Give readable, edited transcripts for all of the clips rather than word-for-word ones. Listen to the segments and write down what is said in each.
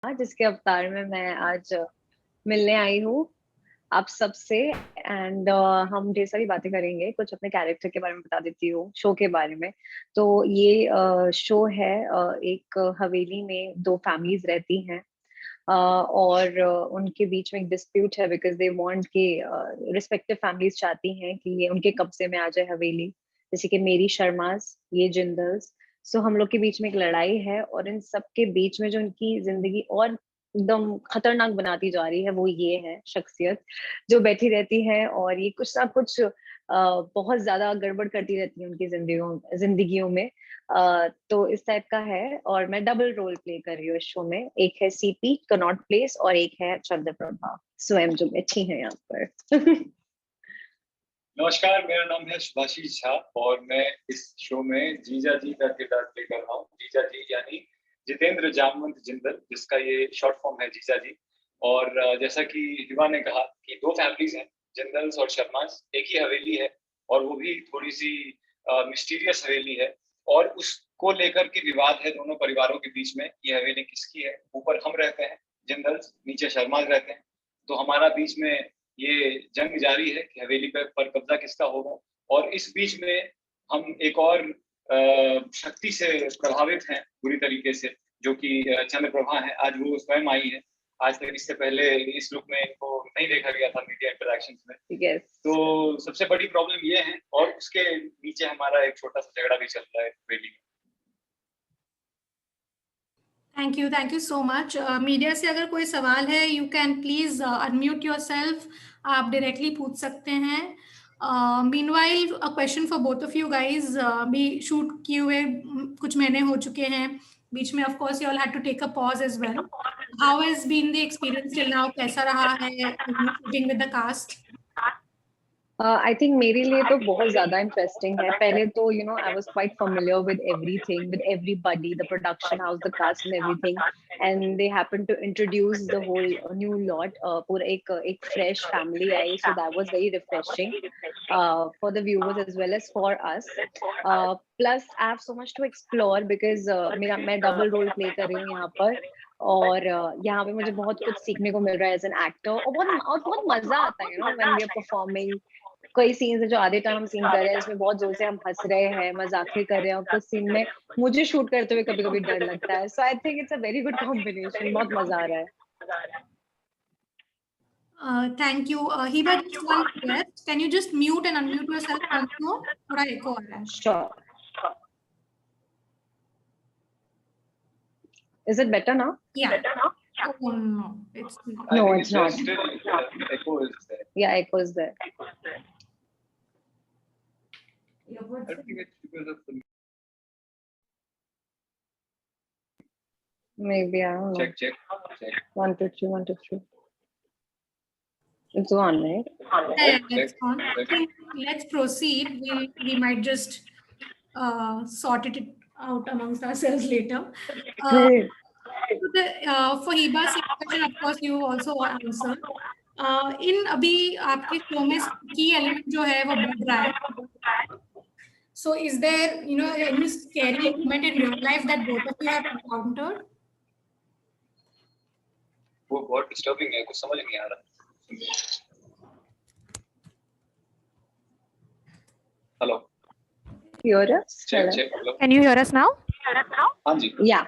जिसके अवतार में मैं आज मिलने आई हूँ आप सबसे। एंड हम ढेर सारी बातें करेंगे, कुछ अपने कैरेक्टर के बारे में बता देती हूँ, शो के बारे में। तो ये शो है, एक हवेली में दो फैमिलीज रहती हैं। और उनके बीच में एक डिस्प्यूट है बिकॉज दे वांट के रिस्पेक्टिव फैमिलीज चाहती हैं कि ये उनके कब्जे में आ जाए हवेली, जैसे कि मेरी शर्मास, ये जिंदल्स। सो हम लोग के बीच में एक लड़ाई है और इन सब के बीच में जो उनकी जिंदगी और एकदम खतरनाक बनाती जा रही है वो ये है शख्सियत जो बैठी रहती है और ये कुछ ना कुछ बहुत ज्यादा गड़बड़ करती रहती है उनकी जिंदगियों में। तो इस टाइप का है और मैं डबल रोल प्ले कर रही हूँ इस शो में। एक है सीपी कनॉट प्लेस और एक है चंद्रप्रभा स्वयं जो बैठी है यहाँ पर। नमस्कार, मेरा नाम है सुभाषीष झा और मैं इस शो में जीजा जी का किरदार प्ले कर रहा हूँ। जीजा जी यानी जितेंद्र जामवंत जिंदल, जिसका ये शॉर्ट फॉर्म है जीजा जी। और जैसा कि हिबा ने कहा कि दो फैमिलीज हैं, जिंदल्स और शर्मास, एक ही हवेली है और वो भी थोड़ी सी मिस्टीरियस हवेली है। और उसको लेकर के विवाद है दोनों परिवारों के बीच में, ये हवेली किसकी है। ऊपर हम रहते हैं जिंदल्स, नीचे शर्मास रहते हैं। तो हमारा बीच में ये जंग जारी है कि हवेली पर कब्जा किसका होगा। और इस बीच में हम एक और शक्ति से प्रभावित हैं बुरी तरीके से, जो कि चंद्रप्रभा है। आज वो स्वयं आई है। आज तक इससे पहले इस लुक में इनको नहीं देखा गया था मीडिया इंटरेक्शंस में। yes. तो सबसे बड़ी प्रॉब्लम ये है और उसके नीचे हमारा एक छोटा सा झगड़ा भी चल रहा है हवेली में। Thank you so much. Media से अगर कोई सवाल है you can please unmute yourself, आप डायरेक्टली पूछ सकते हैं। Meanwhile a question for both of you guys, भी शूट किए हुए कुछ महीने हो चुके हैं, बीच में of course you all had to take a pause as well. How has been the experience till now? कैसा रहा है shooting with the cast? I think मेरे लिए तो बहुत ज्यादा इंटरेस्टिंग है। पहले तो I was quite familiar with everything, with everybody, the production house, the cast and everything, and they happened to introduce the whole new lot, पूरा एक fresh family I, so that was very refreshing for the viewers as well as for us. Plus I have so much to explore because मैं double role play कर रही हूँ यहाँ पर। और यहाँ पे मुझे बहुत कुछ सीखने को मिल रहा है एज एन एक्टर और बहुत मजा आता है व्हेन वी आर परफॉर्मिंग। कई सीन्स है जो आधे टाइम हम सीन कर रहे हैं, इसमें बहुत जोर से हम हंस रहे हैं, मजाक कर रहे हैं, और कुछ सीन में मुझे शूट करते हुए कभी कभी डर लगता है। So I think it's a very good combination, बहुत मजा आ रहा है। Thank you. Hiba, just one request. Can you just mute and unmute yourself once more? थोड़ा echo आ रहा है. Sure. Is it better now? Yeah. Better now? Oh, no, it's not. No, it's not. Still echo is there. Yeah, echo is there. I don't think it's because of the maybe, I don't know. check. 1 2 3 1 2 3. It's on, right? Yeah, it's on. I think let's proceed. We might just sort it out amongst ourselves later. Great. For Hiba's question, of course, you also answer. In अभी आपके show में key element जो है वो बढ़ रहा है. So is there any scary moment in your life that both of you have encountered? वो बहुत disturbing है, कुछ समझ नहीं आ रहा. Hello. Hear us? Check. Hello. Can you hear us now? हाँ जी. Yeah.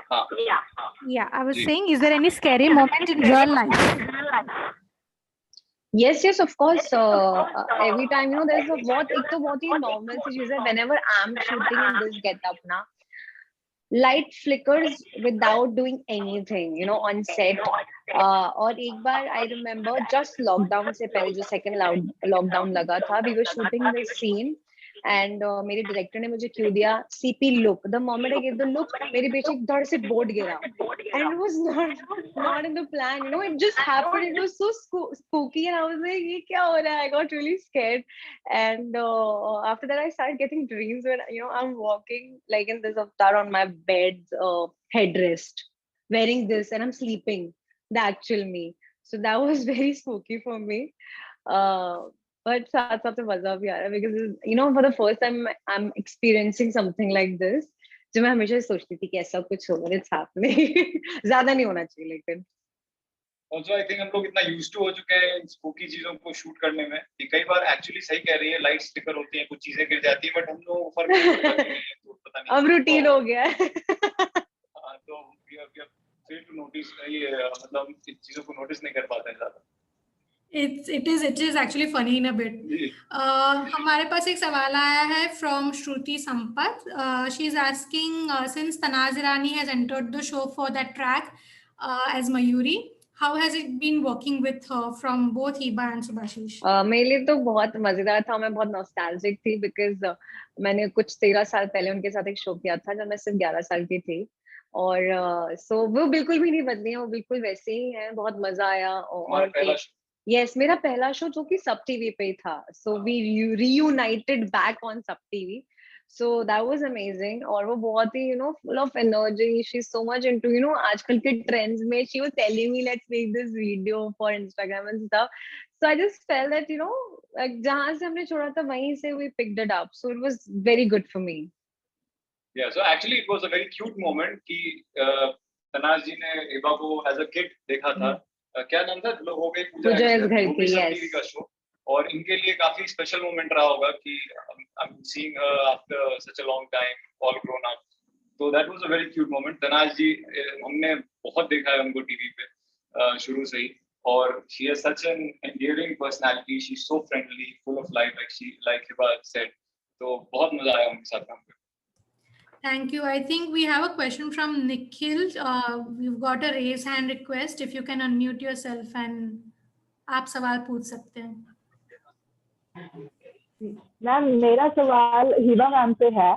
Yeah, I was saying, is there any scary moment in real life? Yes, of course. Every time, there's a बहुत ही normal सी चीज़ है. Whenever I'm shooting in this getup ना, light flickers without doing anything, on set. और एक बार I remember just lockdown से पहले जो second lockdown लगा था, we were shooting this scene. And मेरे डायरेक्टर ने मुझे क्यों दिया CP look. The moment I give the look, मेरे पीछे एक धड़ से बोर्ड गिरा and it was not in the plan, it just happened. It was so spooky and I was like ये क्या हो रहा है. I got really scared and after that I started getting dreams when I am walking like in this अवतार on my bed headrest wearing this and I'm sleeping the actual me. So that was very spooky for me. But साथ साथ में मजा भी आ रहा है because for the first time I'm experiencing something like this. जो मैं हमेशा सोचती थी कि ऐसा कुछ होगा इट्स हैपनिंग। ज्यादा नहीं होना चाहिए लेकिन। ऑल्सो आई थिंक हम लोग इतना यूज टू हो चुके हैं इन स्पूकी चीजों को शूट करने में कि कई बार एक्चुअली सही कह रही है, लाइट स्टिकर होती है, कुछ चीजें गिर जाती है, बट हम लोग को फर्क नहीं पड़ता कि तो पता नहीं अब रूटीन हो गया है। हाँ, तो we have failed to notice ये मतलब इन चीजों को नोटिस नहीं कर पाते हैं ज्यादा। It is actually funny in a bit. हमारे पास एक सवाल आया है from Shruti Sampat. She is asking since Tanaz Irani has entered the show for that track as Mayuri, how has it been working with her from both Hiba and Subhashish? मेरे लिए तो बहुत मजेदार था, मैं बहुत नॉस्टैल्जिक थी बिकॉज मैंने कुछ 13 साल पहले उनके साथ एक शो किया था जब मैं सिर्फ 11 साल की थी, और सो वो बिल्कुल भी नहीं बदली है, वो बिल्कुल वैसे ही है, बहुत मजा आया। और यस, मेरा पहला शो जो कि सब टीवी पे ही था, so we reunited back on Sab TV, so that was amazing. और वो बहुत ही full of energy, she is so much into आजकल के ट्रेंड्स में, she was telling me let's make this video for Instagram and stuff, so I just felt that जहां से हमने छोड़ा था वहीं से we picked it up, so it was very good for me. Yeah, so actually it was a very cute moment कि तनाज जी ने हिबा को as a kid देखा था, क्या नाम था, हो गई पूजा इस घर की, टीवी का शो, और इनके लिए काफी स्पेशल मोमेंट रहा होगा कि I'm seeing her after such a long time, all grown up, so that was a very cute moment। Tanaz जी हमने बहुत देखा है उनको टीवी पे शुरू से ही, और she has such an endearing personality, she's so friendly, full of life, like Hiba said, तो बहुत मजा आया उनके साथ काम करके। Thank you. I think we have a question from Nikhil. We've got a raise hand request. If you can unmute yourself and आप सवाल पूछ सकते हैं। मैम मेरा सवाल हिबा मैम से है।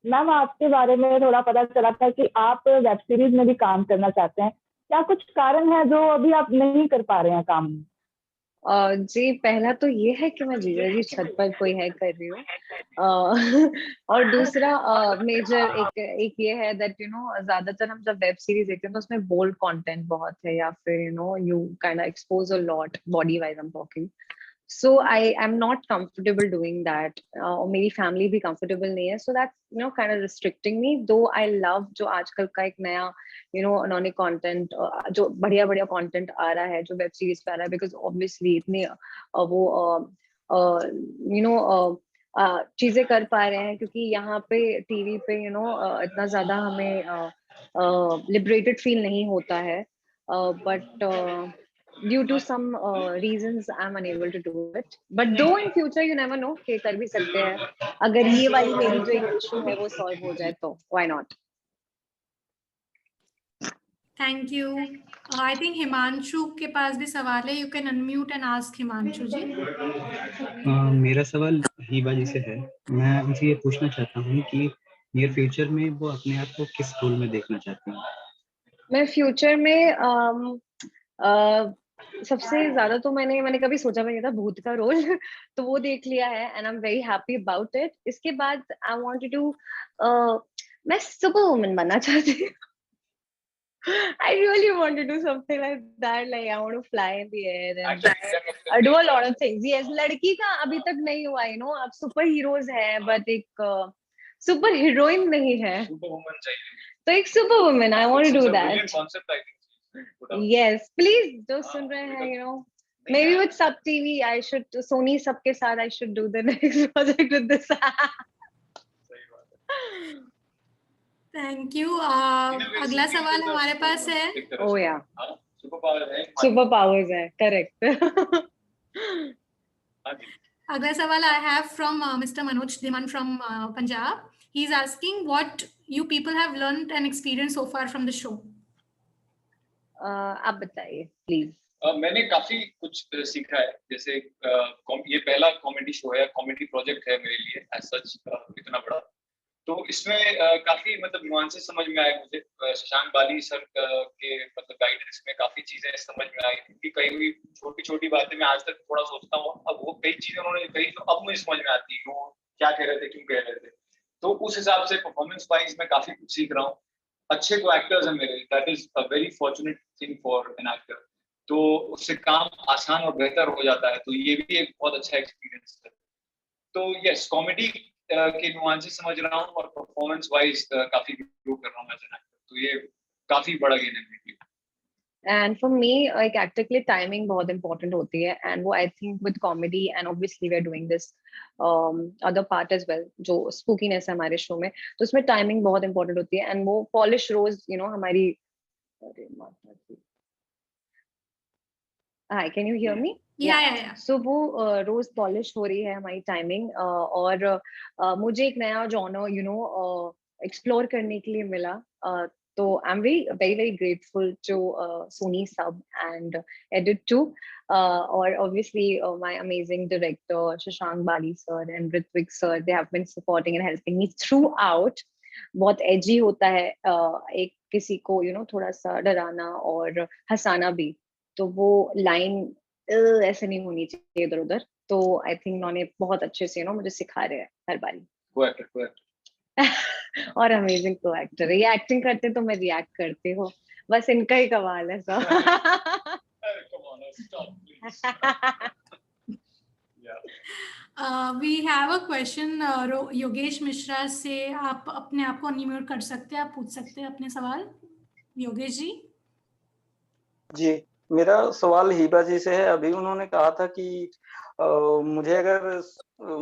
मैम आपके बारे में थोड़ा पता चला था कि आप वेब सीरीज में भी काम करना चाहते हैं, क्या कुछ कारण है जो अभी आप नहीं कर पा रहे हैं काम? जी, पहला तो ये है कि मैं जीजा जी छत पर कोई है कर रही हूँ, और दूसरा मेजर एक ये है दैट ज्यादातर हम जब वेब सीरीज देखते हैं तो उसमें बोल्ड कंटेंट बहुत है, या फिर you kind of expose a lot body wise I am talking, so I am not comfortable doing that, और मेरी फैमिली भी comfortable नहीं है, so that's kind of restricting me, though I love जो आजकल का एक नया उन्होंने कंटेंट, जो बढ़िया बढ़िया कंटेंट आ रहा है जो वेब सीरीज पे आ रहा है, बिकॉज ऑब्वियसली इतने वो चीजें कर पा रहे हैं क्योंकि यहाँ पे टीवी पे इतना ज्यादा हमें लिबरेटेड फील नहीं होता है, but due to some reasons I'm unable to do it, but though in future you never know कि कर भी सकते हैं, अगर ये वाली मेरी जो एक इशू है वो सॉल्व हो जाए तो why not। Thank you. I think Himanshu के पास भी सवाल है, you can unmute and ask Himanshu जी। मेरा सवाल हिबा जी से है। मैं उनसे ये पूछना चाहता हूँ कि नियर फ्यूचर में वो अपने आप को किस रोल में देखना चाहती हैं? मैं फ्यूचर में सबसे ज्यादा तो मैंने कभी सोचा भी नहीं था भूत का रोल तो वो देख लिया है and I am very happy about it. इसके बाद आई वांटेड टू मैं सुपर वुमन बनना चाहती हूँ। I really want to do something like that, like I want to fly in the air and do a lot of things. Yes, लड़की का अभी तक नहीं हुआ, अब सुपर हीरोज है बट एक सुपर हीरोइन नहीं है, सुपर वुमन चाहिए, तो एक super woman I want to do that. Yes, please जो सुन रहे हैं maybe with Sub TV I should, Sony Sub के साथ I should do the next project with this। Thank you. अगला सवाल हमारे पास है। ओ या सुपर पावर्स है, करेक्ट। अगला सवाल I have from mister Manoj Dhiman from Punjab. He is asking what you people have learned and experience so far from the show. आप बताइए प्लीज। मैंने काफी कुछ सीखा है, जैसे ये पहला कॉमेडी शो है, कॉमेडी प्रोजेक्ट है मेरे लिए एज सच इतना बड़ा, तो इसमें काफी मतलब नुआंसेस समझ में आए मुझे। शशांक बाली सर के मतलब गाइडेंस में काफी चीजें समझ में आई, क्योंकि कई भी छोटी छोटी बातें मैं आज तक थोड़ा सोचता हूँ, अब वो कई चीजें उन्होंने कही तो अब मुझे समझ में आती है वो क्या कह रहे थे, क्यों कह रहे थे। तो उस हिसाब से परफॉर्मेंस वाइज मैं काफी कुछ सीख रहा हूँ। अच्छे को एक्टर्स हैं मेरे, that is a very fortunate thing for an actor, तो उससे काम आसान और बेहतर हो जाता है, तो ये भी एक बहुत अच्छा एक्सपीरियंस है। तो यस, कॉमेडी के नुआंसेस समझ रहा हूँ और परफॉर्मेंस वाइज काफी ग्रो कर रहा हूँ एज एन एक्टर, तो ये काफी बड़ा गेन है मेरे लिए। एंड फॉर मी एक एक्टर के लिए टाइमिंग बहुत इंपॉर्टेंट होती है, एंड वो I think with comedy and obviously we are doing this other part as well, जो स्पूकीनेस है हमारे शो में, तो उसमें टाइमिंग बहुत इंपॉर्टेंट होती है। एंड वो पॉलिश रोज हमारी, अरे माता जी, hi can you hear me? Yeah so वो रोज पॉलिश हो रही है हमारी टाइमिंग, और मुझे एक नया जॉनर एक्सप्लोर करने के लिए मिला। तो I am very very very grateful to Sony SAB and Edit two, और obviously my amazing director Shashank Bali sir and Ritwik sir, they have been supporting and helping me throughout. बहुत एजी होता है एक किसी को थोड़ा सा डराना और हंसाना भी, तो वो लाइन ऐसे नहीं होनी चाहिए इधर उधर। तो आई थिंक उन्होंने बहुत अच्छे से मुझे सिखा रहे हैं हर बारी। को एक्टर और अमेजिंग को एक्टर है, ये एक्टिंग करते तो मैं रिएक्ट करती हूँ, बस इनका ही कमाल है सब। We have a question Yogesh Mishra से, आप अपने आप को अनम्यूट कर सकते हैं, आप पूछ सकते हैं अपने सवाल। योगेश जी। जी, मेरा सवाल हिबा जी से है। अभी उन्होंने कहा था कि मुझे अगर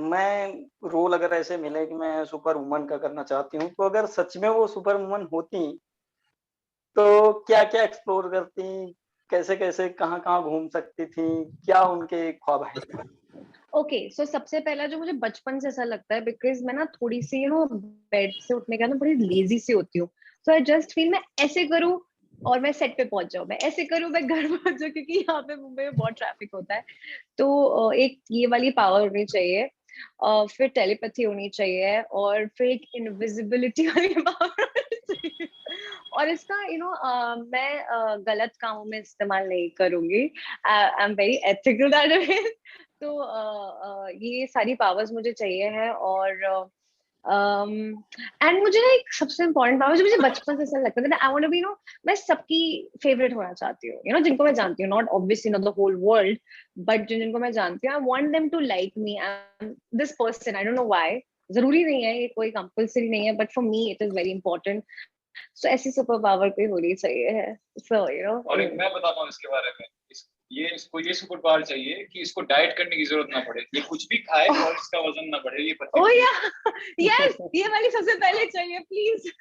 मैं रोल अगर ऐसे मिले कि मैं सुपर वुमन का करना चाहती हूँ, तो अगर सच में वो सुपर वुमन होती तो क्या क्या एक्सप्लोर करती, कैसे कैसे कहाँ कहाँ घूम सकती थी, क्या उनके ख्वाब है? ओके, सो सबसे पहला जो मुझे बचपन से ऐसा लगता है, बिकॉज मैं ना थोड़ी सी बेड से उठने का बड़ी लेजी सी होती हूँ, सो आई जस्ट फील मैं ऐसे करूँ और मैं सेट पे पहुंच जाऊँ, मैं ऐसे करूँ मैं घर पहुंच जाऊँ, क्योंकि यहाँ पे मुंबई में बहुत ट्रैफिक होता है। तो एक ये वाली पावर होनी चाहिए, फिर टेलीपैथी होनी चाहिए, और फिर एक इनविजिबिलिटी वाली पावर होनी चाहिए। और इसका मैं गलत कामों में इस्तेमाल नहीं करूंगी, आई am very ethical that way. तो ये सारी पावर्स मुझे चाहिए है, और एंड मुझे ना एक सबसे इम्पोर्टेंट पावर जो मुझे बचपन से ऐसा लगता था, आई वांट टू बी मैं सबकी फेवरेट होना चाहती हूँ, जिनको मैं जानती हूँ, not obviously not the whole world, but जिनको मैं जानती हूँ, I want them to like me, I am this person, I don't know why, जरूरी नहीं है, ये कोई कंपल्सरी नहीं है, but for me it is very important. So ऐसी सुपर पावर कोई होनी चाहिए है, सो और एक मैं बताता हूँ इसके बारे में, इसको ये सुपर पावर चाहिए कि इसको डाइट करने की जरूरत ना पड़े, ये कुछ भी खाए और इसका वजन ना बढ़े, ये ओह या यस, ये वाली सबसे पहले चाहिए please.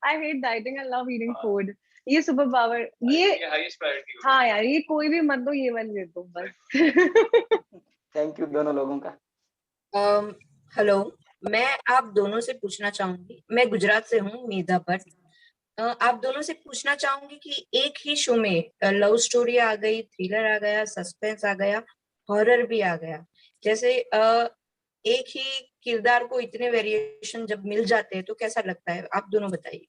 I hate dieting, I love eating food, ये सुपर पावर, ये हाईएस्ट प्रायोरिटी। हाँ यार, ये कोई भी मत दो, ये वाली दे दो बस। थैंक यू दोनों लोगों का। हेलो, मैं आप दोनों से पूछना चाहूंगी, मैं गुजरात से हूँ, मीधा भट्ट। आप दोनों से पूछना चाहूंगी कि एक ही शो में लव स्टोरी आ गई, थ्रिलर आ गया, सस्पेंस आ गया, हॉरर भी आ गया, जैसे एक ही किरदार को इतने वेरिएशन जब मिल जाते हैं तो कैसा लगता है? आप दोनों बताइए।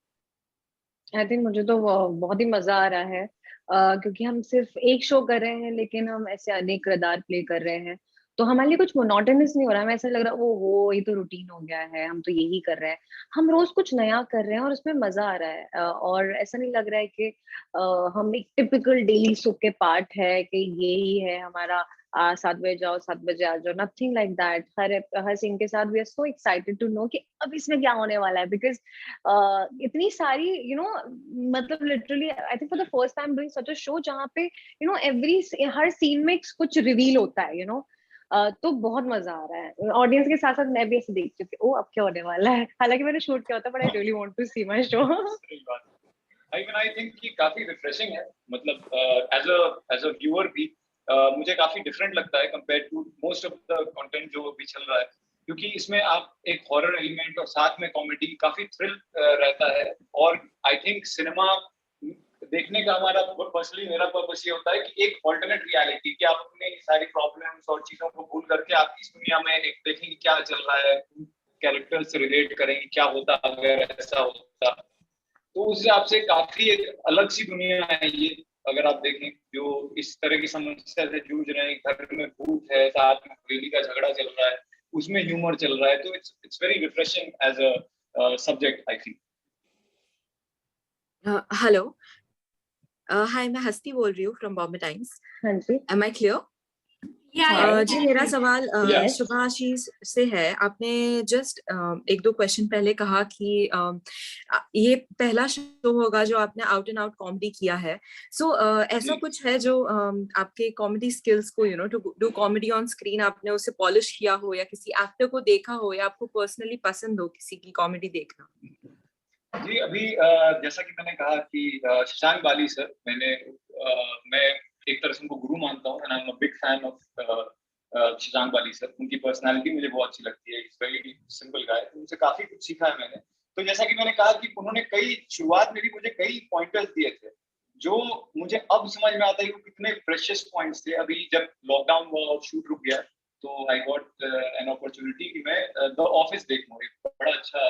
आई थिंक मुझे तो बहुत ही मजा आ रहा है, क्योंकि हम सिर्फ एक शो कर रहे हैं, लेकिन हम ऐसे अनेक किरदार प्ले कर रहे हैं, तो हमारे लिए कुछ मोनोटोनस नहीं हो रहा है, हमें ऐसा लग रहा है वो ये तो रूटीन हो गया है, हम तो यही कर रहे हैं। हम रोज कुछ नया कर रहे हैं और उसमें मजा आ रहा है, और ऐसा नहीं लग रहा है कि हम एक टिपिकल डेली सोप के पार्ट है कि यही है हमारा, 7 बजे जाओ 7 बजे आ जाओ, नथिंग लाइक दैट। हर सीन के साथ we are so excited to know कि अब इसमें क्या होने वाला है, बिकॉज इतनी सारी मतलब literally I think for the first time doing such a show जहाँ पे एवरी हर सीन में कुछ रिवील होता है, तो बहुत मजा आ रहा है। ऑडियंस के साथ साथ मैं भी ऐसे देखती हूँ कि ओ अब क्या होने वाला है, हालांकि मैंने शूट किया होता, but I really want to see my show. I think कि काफी रिफ्रेशिंग है, मतलब एज अ व्यूअर भी मुझे काफी डिफरेंट लगता है compare to most of the content जो भी चल रहा है, क्योंकि इसमें आप एक हॉरर एलिमेंट और साथ में कॉमेडी, काफी थ्रिल रहता है। और आई थिंक सिनेमा देखने का हमारा पर्सनली मेरा पर्पस ये होता है कि एक ऑल्टरनेट रियलिटी, कि आप अपने सारी प्रॉब्लम्स और चीजों को भूल करके आप इस दुनिया में एक देखेंगे क्या चल रहा है, कैरेक्टर से रिलेट करेंगे क्या होता अगर ऐसा होता, तो उस हिसाब से काफी एक अलग सी दुनिया है ये। अगर आप देखें जो इस तरह की समस्या से जूझ रहे हैं, घर में भूत है, साथ में हवेली का झगड़ा चल रहा है, उसमें ह्यूमर चल रहा है, तो it's very refreshing as a subject I think. Hello, hi, मैं हस्ती बोल रही हूँ फ्रॉम बॉम्बे टाइम्स। हाँ जी, एम आई क्लियर? जी मेरा सवाल Yes. शुभाशीष से है। आपने जस्ट एक दो क्वेश्चन पहले कहा कि ये पहला शो होगा जो आपने आउट एंड आउट कॉमेडी किया है। सो ऐसा कुछ है जो आपके कॉमेडी स्किल्स को to do comedy on screen आपने उसे पॉलिश किया हो, या किसी एक्टर को देखा हो, या आपको पर्सनली पसंद हो किसी की कॉमेडी देखना? जी अभी जैसा कि मैंने कहा कि शशांक बाली सर, मैं एक तरह से उनको गुरु मानता हूँ, and I am a big fan of Shashank Bali sir. उनकी पर्सनालिटी मुझे बहुत अच्छी लगती है, इज वेरी सिंपल गाय, तो उनसे काफी कुछ सीखा है मैंने। तो जैसा कि मैंने कहा कि उन्होंने शुरुआत में भी मुझे कई पॉइंटर्स दिए थे, जो मुझे अब समझ में आता है कि कितने प्रेशियस पॉइंट्स थे। अभी जब लॉकडाउन हुआ और शूट रुक गया, तो आई गॉट एन अपॉर्चुनिटी कि मैं द ऑफिस देखूं, एक बड़ा अच्छा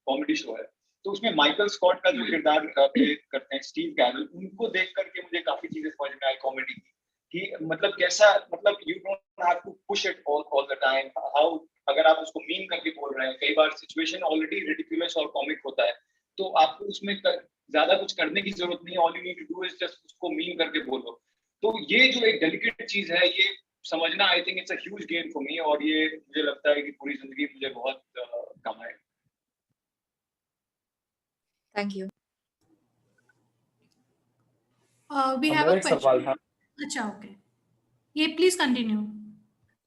कॉमेडी शो है। तो उसमें माइकल स्कॉट का जो किरदार प्ले करते हैं स्टीव कैरल, उनको देख करके मुझे काफी चीजें समझ में आई कॉमेडी की, कि मतलब कैसा, मतलब you don't have to push it all the time. How, अगर आप उसको मीन करके बोल रहे हैं, कई बार सिचुएशन ऑलरेडी रिडिकुलस और कॉमिक होता है, तो आपको उसमें ज्यादा कुछ करने की जरूरत नहीं है। All you need to do is just उसको मीन करके बोलो। तो ये जो एक डेलिकेट चीज है, ये समझना आई think it's a huge gain for me, और ये मुझे लगता है कि पूरी जिंदगी मुझे बहुत काम आएगा। Thank you. वी हैव मेरा एक सवाल था। अच्छा, ओके, ये प्लीज कंटिन्यू।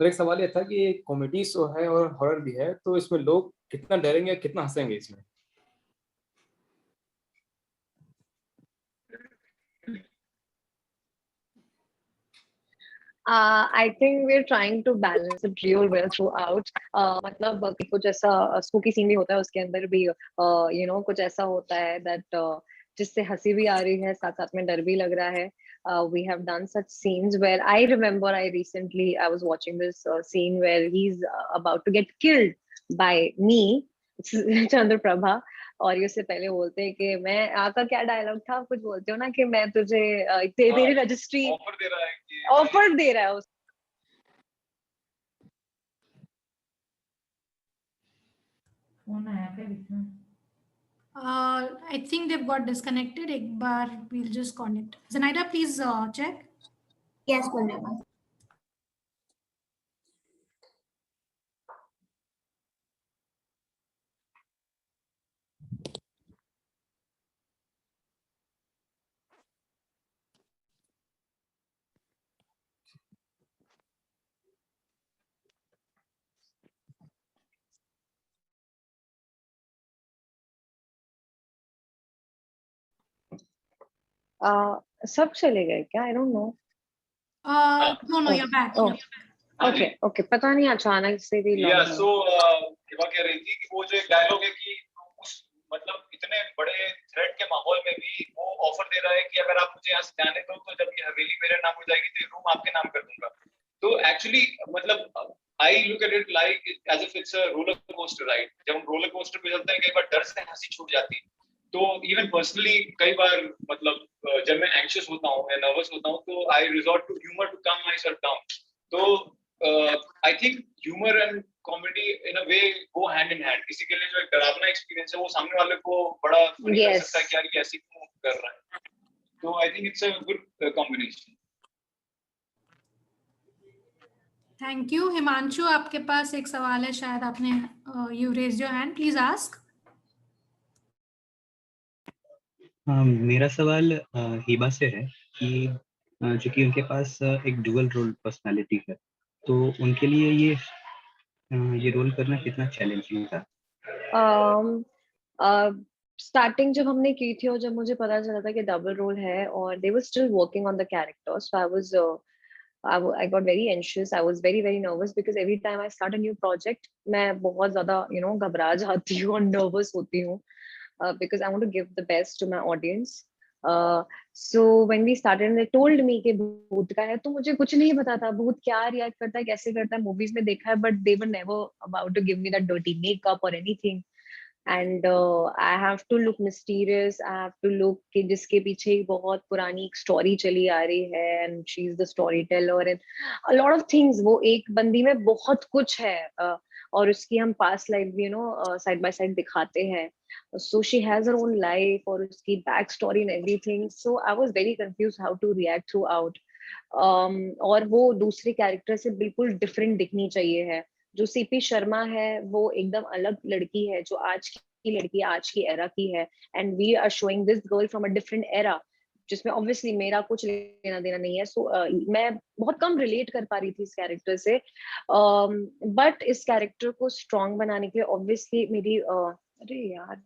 तो एक सवाल ये था कि ये कॉमेडी शो है और हॉरर भी है, तो इसमें लोग कितना डरेंगे, कितना हंसेंगे इसमें? I think we're trying to balance it real well throughout. मतलब कुछ ऐसा स्पूकी सीन भी होता है उसके अंदर भी, कुछ ऐसा होता है that जिससे हंसी भी आ रही है, साथ साथ में डर भी लग रहा है. We have done such scenes where I remember I was watching this scene where he's about to get killed by me, चंद्र प्रभा, और ये उससे पहले बोलते हैं कि मैं, आपका क्या डायलॉग था, आप कुछ बोलते हो ना कि मैं तुझे तेरी रजिस्ट्री ऑफर दे रहा है कि ऑफर दे रहा है उस फोन आया था बीच में। I think they've got disconnected. एक बार we'll just connect. Zenaida, please check. Yes, Purnima. सब चले गए क्या? I don't know. No, you're back. Oh. Okay, पता नहीं अचानक से भी या सो हिबा कह रही थी कि वो जो एक डायलॉग है कि उस मतलब इतने बड़े थ्रेट के माहौल में भी वो ऑफर दे रहा है कि अगर आप मुझे यहाँ से जाने दो, तो जब ये हवेली मेरे नाम हो जाएगी तो रूम आपके नाम कर दूंगा। तो एक्चुअली मतलब I look at it like as if it's a roller coaster ride. जब हम रोलर कोस्टर पे चलते हैं, कई बार डर से हंसी छूट जाती है। तो इवन पर्सनली कई बार मतलब जब मैं एंग्शियस होता हूँ या नर्वस होता हूँ, तो I resort to humour to calm myself down. तो I think humour and comedy in a way go hand in hand. किसी के लिए जो एक डरावना एक्सपीरियंस है, वो सामने वाले को बड़ा फनी लग सकता है कि यार ये ऐसी क्यों कर रहा है। तो I think it's a good combination. Thank you. Himanshu, आपके पास एक सवाल है शायद, आपने you raise your hand, please ask. मेरा सवाल हिबा से है कि जो कि उनके पास एक डुअल रोल पर्सनालिटी है, तो उनके लिए ये रोल करना कितना चैलेंजिंग था? स्टार्टिंग जब हमने की थी और जब मुझे पता चला था कि डबल रोल है और they were still working on the character, so I got very anxious. I was very, very nervous because every time I start a new project, मैं बहुत ज़्यादा घबरा जाती हूँ और nervous होती हूँ because I want to give the best to my audience. So when we started, they told me कि भूत का है, तो मुझे कुछ नहीं पता था भूत क्या रिएक्ट करता है, कैसे करता है। मूवीज में देखा है, but they were never about to give me that dirty makeup or anything. And I have to look mysterious. I have to look कि जिसके पीछे एक बहुत पुरानी एक स्टोरी चली आ रही है, and she is the storyteller and a lot of things. वो एक बंदी में बहुत कुछ है और उसकी हम पास्ट लाइफ भी साइड बाय साइड दिखाते हैं. So she has her own life और उसकी back story and everything. So I was very confused how to react throughout. और वो दूसरे कैरेक्टर से बिल्कुल डिफरेंट दिखनी चाहिए है। जो सीपी शर्मा है वो एकदम अलग लड़की है, जो आज की लड़की, आज की एरा की है, and we are showing this girl from a different era, जिसमें ऑब्वियसली मेरा कुछ लेना देना नहीं है। सो मैं बहुत कम रिलेट कर पा रही थी इस कैरेक्टर से, बट इस कैरेक्टर को स्ट्रॉन्ग बनाने के लिए ऑब्वियसली मेरी अरे यार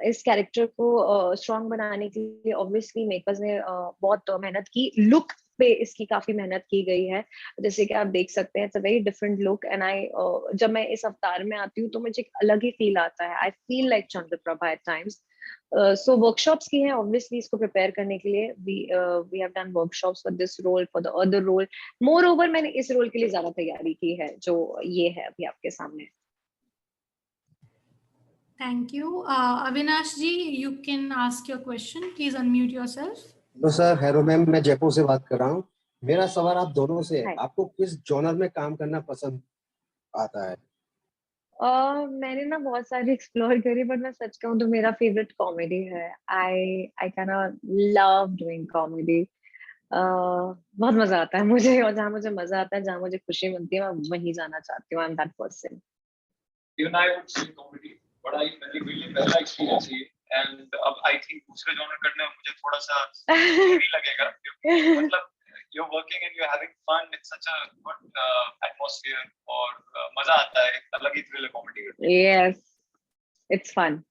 इस कैरेक्टर को स्ट्रॉन्ग बनाने के लिए ऑब्वियसली मेकर्स ने बहुत मेहनत की। लुक पे इसकी काफी मेहनत की गई है, जैसे कि आप देख सकते हैं it's a very different look, and I जब मैं इस अवतार में आती हूँ तो मुझे एक अलग ही फील आता है। I feel like Chandraprabha at times. So workshops की हैं ऑब्वियसली इसको प्रिपेयर करने के लिए। We have done workshops for this role, for the other role. Moreover मैंने इस रोल के लिए ज्यादा तैयारी की है जो ये है अभी आपके सामने। Thank you. Avinash ji, you can ask your question. Please unmute yourself. Hello sir, hello ma'am, मैं जयपुर से बात कर रहा हूँ। मेरा सवाल आप दोनों से है, Hi. आपको किस जॉनर में काम करना पसंद आता है? मैंने ना बहुत सारी एक्सप्लोर करी, बट मैं सच कहूँ तो मेरा फेवरेट कॉमेडी है। I can love doing comedy. बहुत मजा आता है मुझे, और जहाँ मुझे मजा आता है, जहाँ मुझे खुशी मिलती है, मैं वहीं जाना चाहती हूँ। I am that person. Even I would say comedy, बड़ा ही मेरी पहला एक्सपीरियंस है, एंड अब आई थिंक दूसरे जॉनर करने में मुझे थोड़ा सा नहीं लगेगा, क्योंकि मतलब you're working and you're having fun, it's such a good atmosphere, और मजा आता है, एक अलग ही थ्रिल है कॉमेडी करने। Yes, it's fun.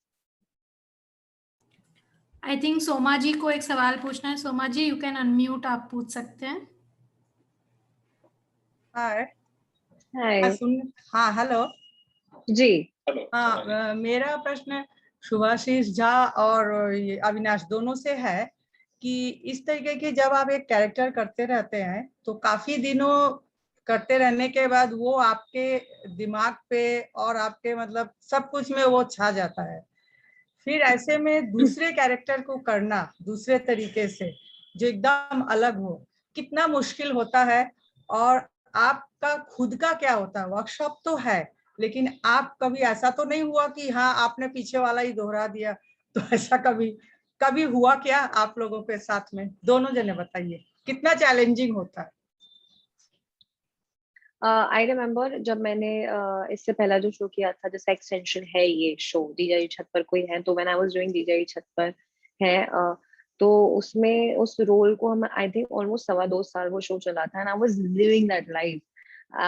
I think Soma ji को एक सवाल पूछना है। सोमा जी, you can unmute, आप पूछ सकते हैं। हाय। Hi. हाँ, हेलो जी। हाँ, मेरा प्रश्न शुभाशीष झा और ये अविनाश दोनों से है कि इस तरीके की जब आप एक कैरेक्टर करते रहते हैं तो काफी दिनों करते रहने के बाद वो आपके दिमाग पे और आपके मतलब सब कुछ में वो छा जाता है। फिर ऐसे में दूसरे कैरेक्टर को करना दूसरे तरीके से जो एकदम अलग हो, कितना मुश्किल होता है, और आपका खुद का क्या होता है? वर्कशॉप तो है, लेकिन आप कभी ऐसा तो नहीं हुआ कि हाँ आपने पीछे वाला ही दोहरा दिया? तो ऐसा कभी हुआ क्या आप लोगों के साथ में? दोनों जने बताइए कितना चैलेंजिंग होता है। आई रिमेम्बर जब मैंने इससे पहला जो शो किया था, जिसका एक्सटेंशन है ये शो, जीजाजी छत पर कोई है, तो व्हेन आई वाज डूइंग जीजाजी छत पर है, तो उसमें उस रोल को हम आई थिंक ऑलमोस्ट 2.25 साल वो शो चला था, and I was living that life.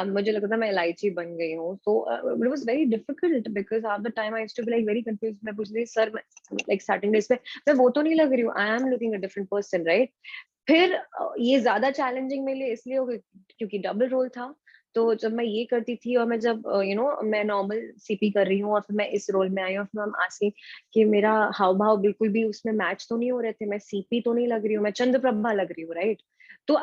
मुझे लगता था मैं इलायची बन गई हूँ। तो it was very difficult because of the time I used to be like very confused. मैं पूछ रही सर, लाइक स्टार्टिंग डेज पे मैं वो तो नहीं लग रही हूँ, I am looking a different person, right? फिर ये ज्यादा चैलेंजिंग मेरे लिए इसलिए हो गई क्योंकि डबल रोल था। तो जब मैं ये करती थी और मैं जब मैं नॉर्मल सीपी कर रही हूँ और फिर मैं इस रोल में आई हूँ, फिर मैं आस्किंग कि मेरा हाव भाव बिल्कुल भी उसमें मैच तो नहीं हो रहे थे, मैं सीपी तो नहीं लग रही हूँ, मैं चंद्रप्रभा लग रही हूँ, राइट? तो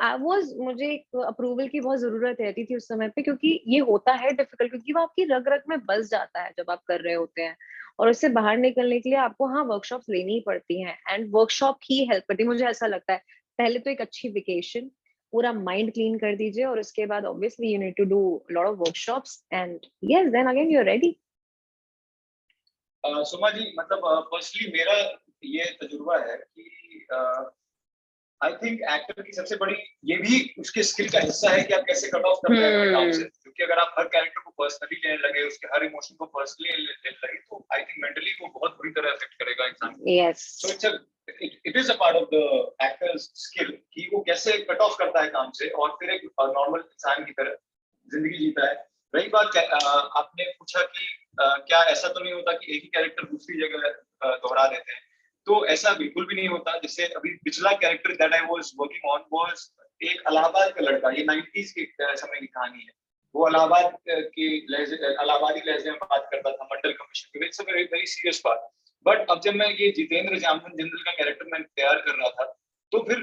मुझे एक अप्रूवल की बहुत जरूरत रहती थी उस समय पे, क्योंकि ये होता है डिफिकल्ट, क्योंकि वो आपकी रग रग में बस जाता है जब आप कर रहे होते हैं, और उससे बाहर निकलने के लिए आपको हाँ वर्कशॉप्स लेनी ही पड़ती हैं, एंड वर्कशॉप ही हेल्प करती है। मुझे ऐसा लगता है पहले तो एक अच्छी वेकेशन, पूरा माइंड क्लीन कर दीजिए, और उसके बाद obviously you need to do lot of workshops, and yes then again you are ready. Suma ji, मतलब पर्सनली मेरा ये तजुर्बा है कि आई थिंक एक्टर की सबसे बड़ी, ये भी उसके स्किल का हिस्सा है कि आप कैसे कट ऑफ करते हैं अपने काम से, क्योंकि अगर आप हर कैरेक्टर को पर्सनली लेने लगे, उसके हर इमोशन को पर्सनली लेने लगे, तो आई थिंक मेंटली वो बहुत बुरी तरह अफेक्ट करेगा इंसान को। Yes, so it is a part of the actors skill कि वो कैसे कट ऑफ करता है काम से और फिर एक नॉर्मल इंसान की तरह जिंदगी जीता है। रही बात आपने पूछा कि क्या ऐसा तो नहीं होता कि एक ही कैरेक्टर दूसरी जगह दोहरा देते हैं, तो ऐसा बिल्कुल भी नहीं होता। जैसे अभी पिछला character that I was working on was एक इलाहाबाद का लड़का, ये 90s के समय की कहानी है। वो इलाहाबादी लहजे में बात करता था, मंडल कमीशन पे। इट्स अ वेरी सीरियस बात। बट अब जब मैं ये जितेंद्र जामवंत जिंदल का कैरेक्टर मैं तैयार कर रहा था, तो फिर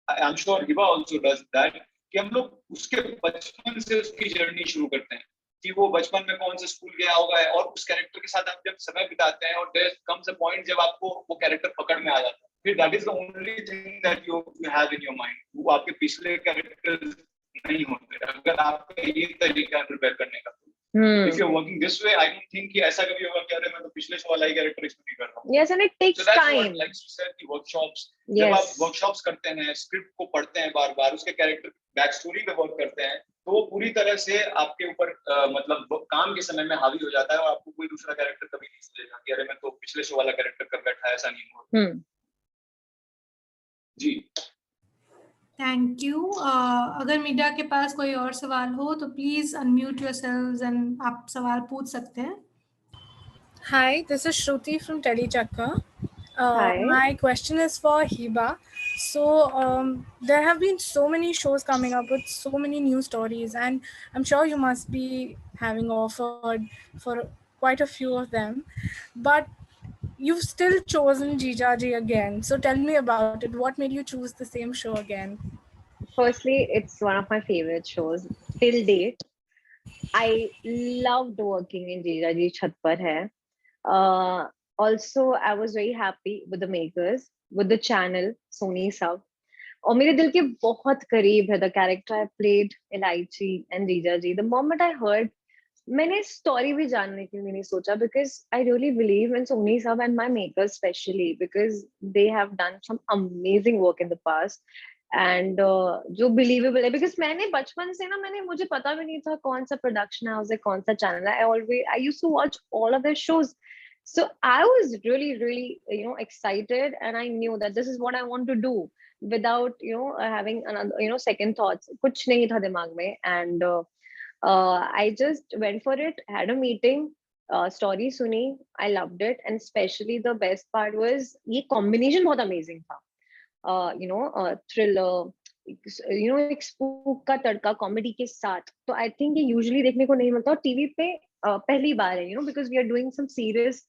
I am sure Hiba also does that कि हम लोग उसके बचपन से उसकी जर्नी शुरू करते हैं कि वो बचपन में कौन से स्कूल गया होगा, और उस कैरेक्टर के साथ आप जब समय बिताते हैं और देयर कम्स अ पॉइंट जब आपको वो कैरेक्टर पकड़ में आ जाता है, फिर that is the only thing that you have in your mind. वो आपके पिछले कैरेक्टर्स नहीं होते अगर आपका ये तरीका प्रिपेयर करने का। If you're working this way, I don't think कि ऐसा कभी होगा कि अरे मैं तो पिछले शो वाला ही कैरेक्टर इसमें नहीं कर रहा हूँ. Yes, and it takes So that's time. what, like she said, कि workshops, जब आप Yes. workshops करते हैं, स्क्रिप्ट को पढ़ते हैं बार-बार, उसके कैरेक्टर बैक स्टोरी पे वर्क करते हैं, तो वो पूरी तरह से आपके ऊपर मतलब काम के समय में हावी हो जाता है और आपको कोई दूसरा कैरेक्टर कभी नहीं सोचेगा कि अरे मैं तो पिछले शो वाला कैरेक्टर कर बैठा, ऐसा नहीं हुआ. जी. Thank you. अगर मीडिया के पास कोई और सवाल हो तो प्लीज अनम्यूट योरसेल्व्स एंड आप सवाल पूछ सकते हैं. Hi, this is Shruti from Telechakka. Hi. My question is for Hiba. So there have been so many shows coming up with so many new stories, and I'm sure you must be having offered for quite a few of them. But you've still chosen Jijaji again. So tell me about it. What made you choose the same show again? Firstly, it's one of my favorite shows till date. I loved working in Jijaji Chhat Par Hai. Also, I was very happy with the makers, with the channel, Sony Sub. और मेरे दिल के बहुत करीब है the character I played, Elaichi and Jijaji. The moment I heard, मैंने story भी जानने के लिए नहीं सोचा because I really believe in Sony Sub and my makers especially because they have done some amazing work in the past. And जो believable है because मैंने बचपन से ना मुझे पता भी नहीं था कौन सा production house है कौन सा channel है. I used to watch all of their shows. So I was really excited and I knew that this is what I want to do without having another second thoughts. कुछ नहीं था दिमाग में and I just went for it, had a meeting, story सुनी, I loved it and especially the best part was ये combination बहुत amazing था. Thriller, एक स्पूक का तड़का कॉमेडी के साथ. तो आई थिंक ये यूजुअली देखने को नहीं मिलता और टीवी पे पहली बार है because we are doing some serious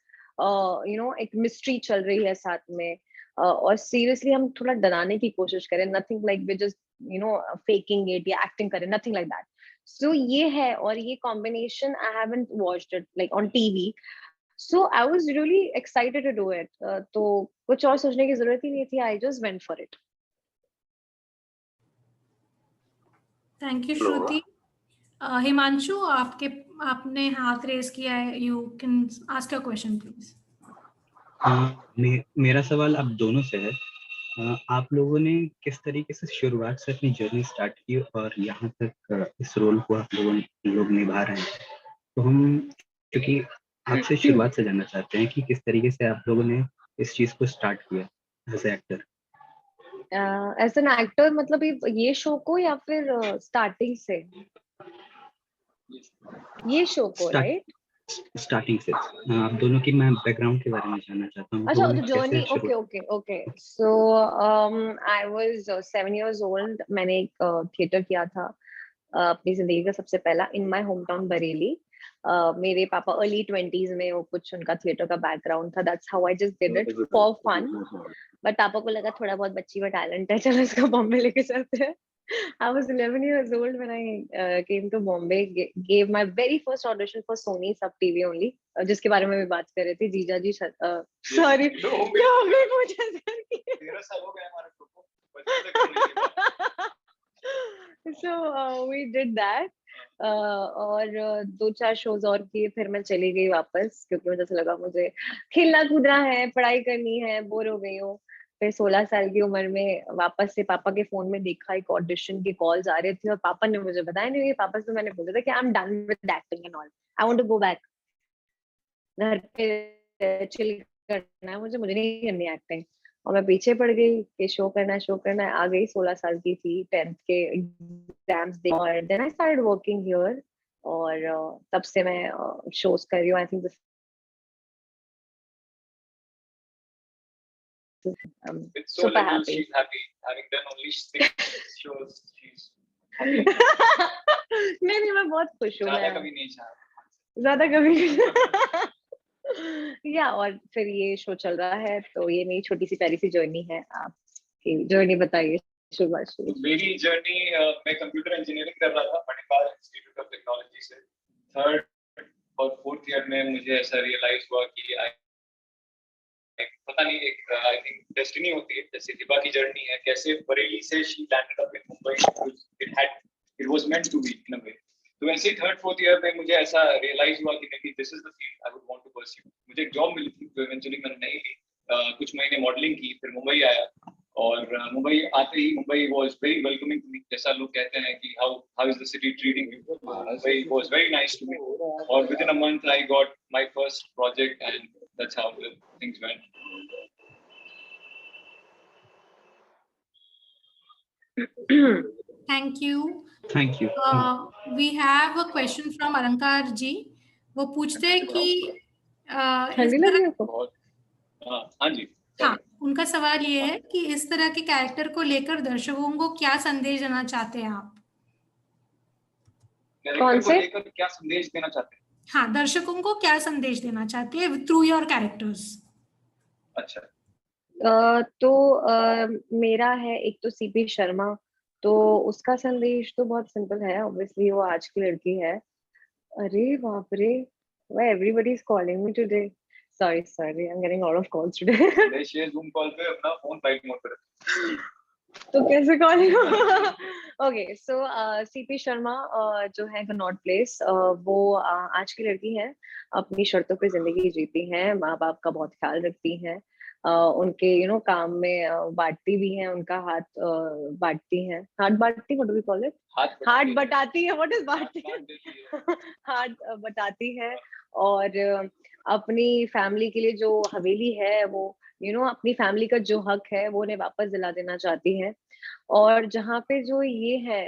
एक मिस्ट्री चल रही है साथ में और सीरियसली हम थोड़ा डराने की कोशिश करें. Nothing like we just faking it या एक्टिंग करें, नथिंग लाइक दैट. सो ये है और ये combination I haven't watched it like on TV. So I was really excited to do it. तो कुछ और सोचने की जरूरत ही नहीं थी. I just went for it. Thank you Shruti. Himanshu आपने हाथ रेस किया है. You can ask your question please. मेरा सवाल आप दोनों से है. आप लोगों ने किस तरीके से शुरुआत से अपनी जर्नी स्टार्ट की और यहाँ तक इस रोल को आप लोग निभा रहे हैं. तो हम क्योंकि आपसे शुरुआत से जानना चाहते हैं कि किस तरीके से आप लोगों ने इस चीज को स्टार्ट किया as actor. As an actor मतलब ये शो को या फिर स्टार्टिंग से ये शो को राइट? स्टार्टिंग से आप दोनों की मैं बैकग्राउंड के बारे में जानना चाहता हूँ. अच्छा, तो journey. Okay. So I was 7 years old. मैंने एक थिएटर किया था अपनी जिंदगी का सबसे पहला in my home town Bareilly. मेरे पापा अर्ली 20s में वो कुछ उनका थिएटर का बैकग्राउंड था. That's how I just did it for fun. But पापा को लगा थोड़ा बहुत बच्ची में टैलेंट है, चलो इसको बॉम्बे लेके चलते हैं. I was 11 years old when I came to Bombay. Gave my very first audition for Sony Sub TV only, जिसके बारे में भी बात कर रहे थे. जीजाजी sorry क्या हो गई मुझे 13 साल हो गए हमारे को. So we did that. और 2-4 शोज और किए. फिर मैं चली गई वापस क्योंकि मुझे ऐसा लगा मुझे खेलना कूदना है, पढ़ाई करनी है, बोर हो गई हूँ. फिर 16 साल की उम्र में वापस से पापा के फोन में देखा एक ऑडिशन की कॉल्स आ रही थी और पापा ने मुझे बताया नहीं. पापा से मैंने बोला था कि I am done with acting and all, I want to go back घर पे चिल करना है मुझे नहीं करनी एक्टिंग. और मैं पीछे पड़ गई कि शो करना है. आ गई 16 साल की थी, 10th के एग्जाम्स दे और then I started working here और तब से मैं शोज कर रही हूँ. I think It's so super little, happy. she's happy having done only 6 shows. She's happy. नहीं मैं बहुत खुश हूँ. ज़्यादा कभी नहीं चाहा. ज़्यादा कभी या और फिर ये शो चल रहा है तो ये मेरी छोटी सी प्यारी सी जर्नी है. आपकी जर्नी बताइए शुभाश्री. मेरी जर्नी मैं कंप्यूटर इंजीनियरिंग कर रहा था मणिपाल इंस्टीट्यूट ऑफ टेक्नोलॉजी से. 3rd और 4th ईयर में मुझे ऐसा रियलाइज हुआ कि पता नहीं एक आई थिंक डेस्टिनी होती है जैसे हिबा की जर्नी है. कैसे बरेली से she landed up in Mumbai. It was meant to be in a way. तो वैसे ही 3rd 4th ईयर में मुझे ऐसा रियलाइज हुआ कि नहीं, this is the field I would want to pursue. मुझे एक जॉब मिली थी, तो इवेंचुअली मैंने नहीं ली, कुछ महीने मॉडलिंग की, फिर मुंबई आया, और मुंबई आते ही Mumbai was very welcoming to me. जैसा लोग कहते हैं कि how is the city treating you, Mumbai was very nice to me, और within a month I got my first project and that's how the things went. Thank you. Thank you. We have a question from अलंकार जी। वो पूछते हैं कि ठंडी लग रही है आपको? हाँ जी। हाँ, उनका सवाल ये है कि इस तरह के कैरेक्टर को लेकर दर्शकों को क्या संदेश देना चाहते हैं आप? कौन से? लेकर क्या संदेश देना चाहते हैं? हाँ, दर्शकों को क्या संदेश देना चाहते हैं थ्रू योर कैरेक्टर्स? अच्छा, तो मेरा है एक तो सीपी शर्मा, तो उसका संदेश तो बहुत सिंपल है। ऑब्वियसली वो आज की लड़की है। अरे बाप रे, why everybody is calling me today? Sorry I am getting lot of calls today. मैं शेयर जूम कॉल पे अपना फोन साइड मोड पर तो कैसे कॉलिंग? ओके, सो सीपी शर्मा जो है कनॉट प्लेस, वो आज की लड़की है, अपनी शर्तों पे जिंदगी जीती हैं, माँ बाप का बहुत ख्याल रखती हैं, उनके काम में बांटती भी हैं, उनका हाथ बांटती हैं, हाथ बांटती, what do we call it? हाथ बटाती है, व्हाट इज बांटती है? हाथ बटाती है, और अपनी फैमिली के लिए जो हवेली है वो अपनी फैमिली का जो हक है वो उन्हें वापस दिला देना चाहती हैं। और जहाँ पे जो ये है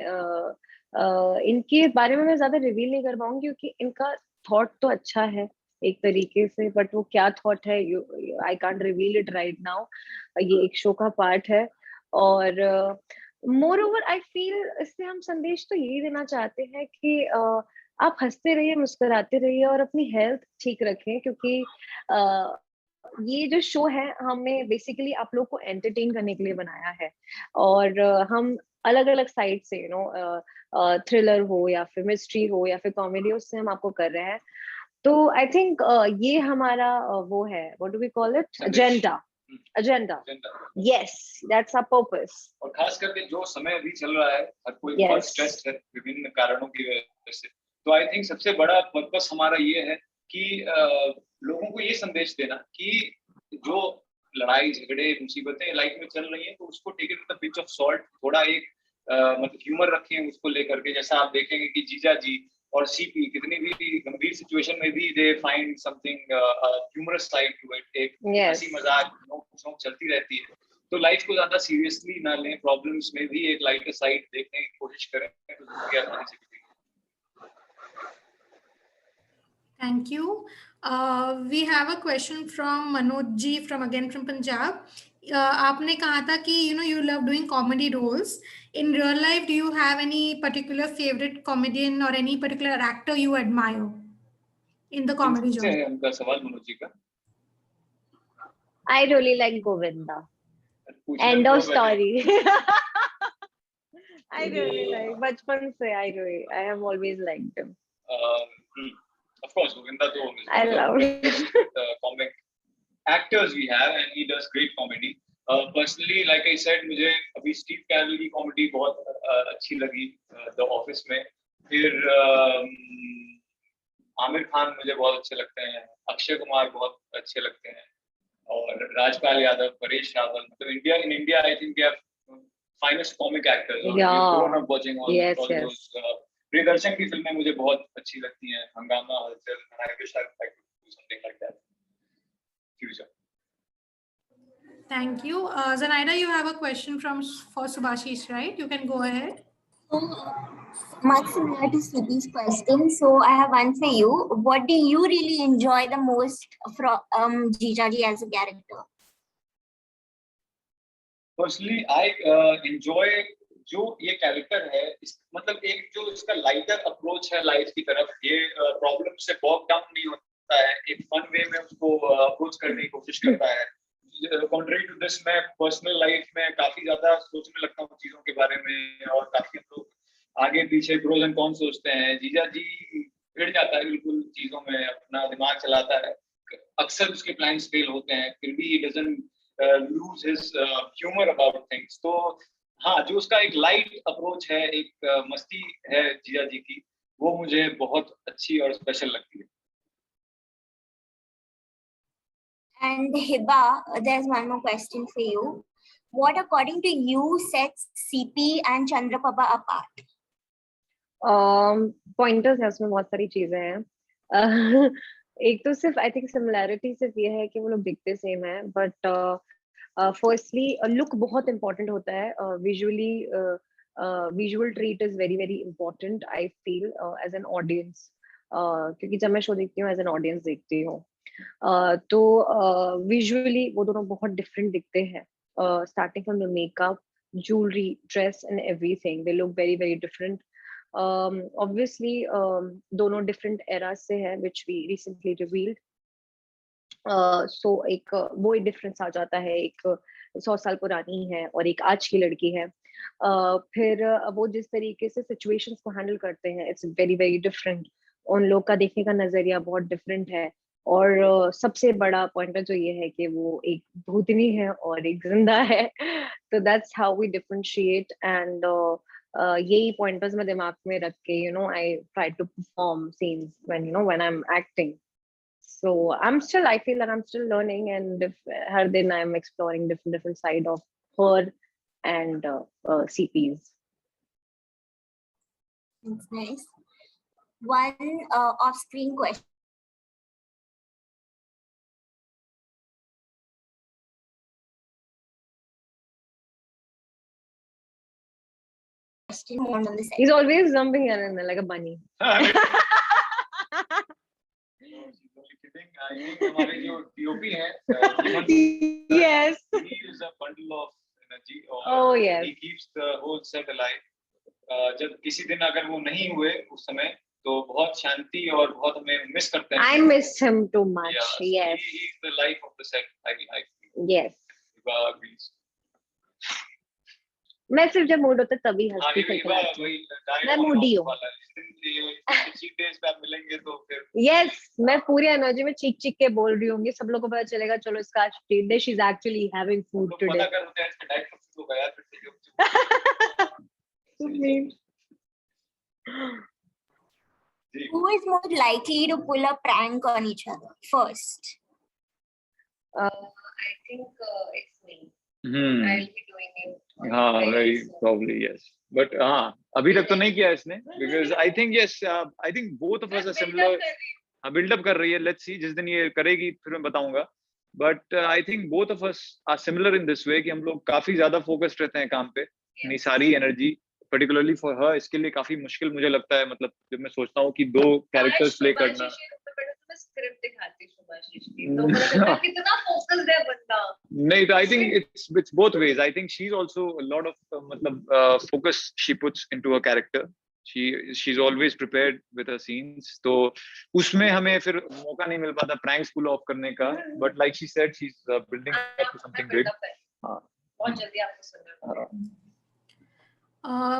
इनके बारे में मैं ज्यादा रिवील नहीं कर पाऊंगी, क्योंकि इनका थॉट तो अच्छा है एक तरीके से, बट वो क्या थॉट है I can't reveal it right now. ये एक शो का पार्ट है, और मोर ओवर आई फील इससे हम संदेश तो यही देना चाहते हैं कि आप हंसते रहिए, मुस्कुराते रहिए, और अपनी हेल्थ ठीक रखें, क्योंकि ये जो शो है हमें बेसिकली आप लोग को एंटरटेन करने के लिए बनाया है, और हम अलग अलग साइड से थ्रिलर हो या फिर मिस्ट्री हो या फिर कॉमेडी, उससे हम आपको कर रहे हैं। तो आई थिंक ये हमारा वो है, what do we call it, agenda. Yes, that's our purpose. और खास करके जो समय अभी चल रहा है, हर कोई बहुत स्ट्रेस है विभिन्न कारणों की वजह से, तो आई थिंक सबसे बड़ा पर्पस हमारा ये है कि लोगों को ये संदेश देना कि जो लड़ाई झगड़े मुसीबतें लाइफ में चल रही हैं, तो उसको take it with a pinch of salt, थोड़ा एक मतलब ह्यूमर रखें उसको लेकर के। जैसा आप देखेंगे कि जीजा जी और सीपी कितनी भी गंभीर सिचुएशन में भी they find something humorous side to it, एक हंसी मजाक नोक चलती रहती है। तो लाइफ को ज्यादा सीरियसली ना लें, प्रॉब्लम्स में भी एक लाइटर साइड देखने की कोशिश करें, तो जिंदगी आसानी से बीतेगी। Thank you. We have a question from Manoj ji from Punjab. आपने कहा था कि you love doing comedy roles. In real life, do you have any particular favorite comedian or any particular actor you admire in the comedy genre? उनका सवाल मनोज जी का। I really like Govinda. End of story. I really like, बचपन से I have always liked him. Of course, Govinda though I love the comic actors we have, and he does great comedy. Personally, like I said, मुझे अभी Steve Carol की comedy बहुत अच्छी लगी the office में। फिर आमिर खान मुझे बहुत अच्छे लगते हैं, अक्षय कुमार बहुत अच्छे लगते हैं, और राजपाल यादव, परेश रावल। मतलब in India I think we have finest comic actors. Yeah. Grown up watching all those. Priyadarshan की फिल्में मुझे बहुत अच्छी लगती हैं, हंगामा, हलचल, I wish I could do something like that future. Thank you. Zanaida, you have a question for Subhashish, right? You can go ahead. Much similar to CP's question, so I have one for you. What do you really enjoy the most from Jijaji as a character? Personally, I enjoy जो ये character है, मतलब एक जो इसका lighter approach है life की तरफ, ये प्रॉब्लम से बॉग डाउन नहीं होता है, एक फन वे में उसको अप्रोच करने की कोशिश करता है। कॉन्ट्रेरी टू दिस, मैं पर्सनल लाइफ में काफी ज्यादा सोचने लगता हूँ चीजों के बारे में, और काफी हम लोग आगे पीछे प्रोज एंड कॉन्स सोचते हैं। जीजा जी भिड़ जाता है बिल्कुल चीजों में, अपना दिमाग चलाता है, अक्सर उसके प्लान्स फेल होते हैं, फिर भी he doesn't lose his humor about things। तो हाँ, जो उसका एक लाइट अप्रोच है, एक मस्ती है जीजा जी की, वो मुझे बहुत अच्छी और स्पेशल लगती है। And Hiba, there's one more question for you. What, according to you, sets CP and Chandraprabha apart? Pointers है उसमें, बहुत सारी चीजें हैं। एक तो सिर्फ आई थिंक सिमिलैरिटी सिर्फ ये है कि वो लोग दिखते सेम है, बट फर्स्टली लुक बहुत इंपॉर्टेंट होता है। Visually visual treat is very very important I feel as an audience, क्योंकि जब मैं शो देखती हूँ एज एन ऑडियंस देखती हूँ, तो विजुअली वो दोनों बहुत डिफरेंट दिखते हैं। Starting from the makeup, jewelry, dress and everything, they look very very different. Obviously दोनों different eras से है which we recently revealed. So एक वो एक difference आ जाता है, एक 100 साल पुरानी है और एक आज की लड़की है। फिर वो जिस तरीके से situations को handle करते हैं, it's very very different. उन लोग का देखने का नजरिया बहुत different है। और सबसे बड़ा पॉइंटर जो ये है कि वो एक भूतनी है और एक जिंदा है, तो that's how we differentiate. And यही पॉइंटर्स मैं दिमाग में रख के I try to perform scenes when I'm acting. So I feel that I'm still learning, and हर दिन I'm exploring different side of her and CPs. That's nice. One off-screen question. On the side. He's always jumping in like a bunny. हमारे जो DOP हैं, yes, he is a bundle of energy. Oh yes. He keeps the whole set alive. जब किसी दिन अगर वो नहीं हुए उस समय, तो बहुत शांति और बहुत हमें मिस करते हैं। I missed him too much. Yeah, Yes. He is the life of the set. I Yes. agrees. मैं सिर्फ जब मूड होता है तभी हंसती खिलखिलाती हूँ। मैं मूडी हूँ। Yes, मैं पूरी एनर्जी में चीख चीख के बोल रही हूँ, सब लोगों को पता चलेगा चलो इसका आज treat day, she is actually having food today. Who is more likely to pull a prank on each other first? I think it's me. I'll be doing it. हाँ, very probably yes. But हाँ, अभी तक तो नहीं किया इसने, because I think yes, I think both of us are similar. हाँ, build up कर रही है. Let's see, जिस दिन ये करेगी फिर मैं बताऊंगा. But I think both of us are similar in this way कि हम लोग काफी ज्यादा focused रहते हैं काम पे, अपनी सारी energy, particularly for her, इसके लिए काफी मुश्किल मुझे लगता है, मतलब जब मैं सोचता हूँ कि 2 characters play करना। स्क्रिप्ट दिखाती सुभाषीष की, तो मुझे लगता है कितना फोकस्ड है बंदा। नहीं, तो I think it's both ways. I think she's also a lot of मतलब focus she puts into her character. She's always prepared with her scenes. तो उसमें हमें फिर मौका नहीं मिल पाता pranks pull off करने का. But like she said, she's building up to something big. हाँ. बहुत जल्दी आपको सुनना।